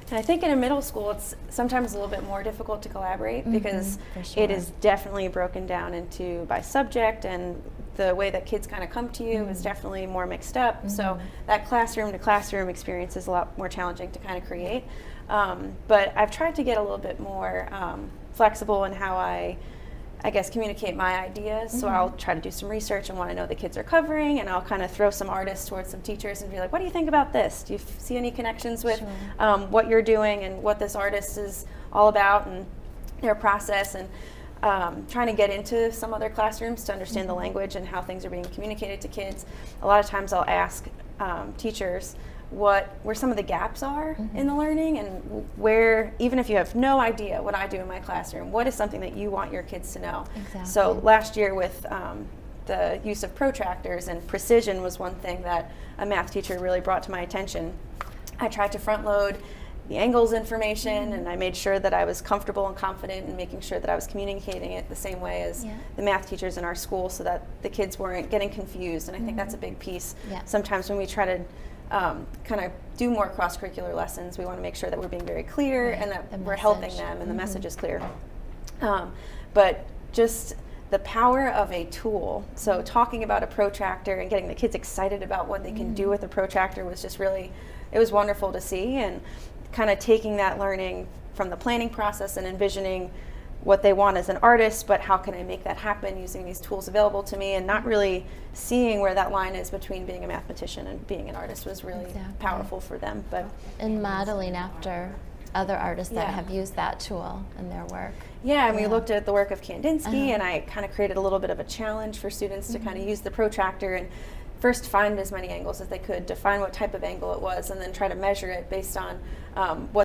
And I think in a middle school, it's sometimes a little bit more difficult to collaborate because for sure. it is definitely broken down into by subject, and the way that kids kind of come to you is definitely more mixed up. So that classroom to classroom experience is a lot more challenging to kind of create. But I've tried to get a little bit more flexible in how I guess communicate my ideas. So I'll try to do some research on what I know the kids are covering, and I'll kind of throw some artists towards some teachers and be like, what do you think about this? Do you see any connections with what you're doing and what this artist is all about and their process? And trying to get into some other classrooms to understand the language and how things are being communicated to kids. A lot of times I'll ask teachers where some of the gaps are in the learning, and where, even if you have no idea what I do in my classroom, what is something that you want your kids to know? Exactly. So last year with the use of protractors, and precision was one thing that a math teacher really brought to my attention. I tried to front load the angles information, and I made sure that I was comfortable and confident in making sure that I was communicating it the same way as the math teachers in our school, so that the kids weren't getting confused. And I think that's a big piece. Sometimes when we try to kind of do more cross-curricular lessons, we want to make sure that we're being very clear and that we're helping them and the message is clear. But just the power of a tool, so talking about a protractor and getting the kids excited about what they can do with a protractor was just really, it was wonderful to see, and kind of taking that learning from the planning process and envisioning what they want as an artist, but how can I make that happen using these tools available to me, and not really seeing where that line is between being a mathematician and being an artist was really powerful for them. But and modeling after other artists that have used that tool in their work. Yeah, and we looked at the work of Kandinsky, and I kind of created a little bit of a challenge for students to kind of use the protractor and first find as many angles as they could, define what type of angle it was, and then try to measure it based on what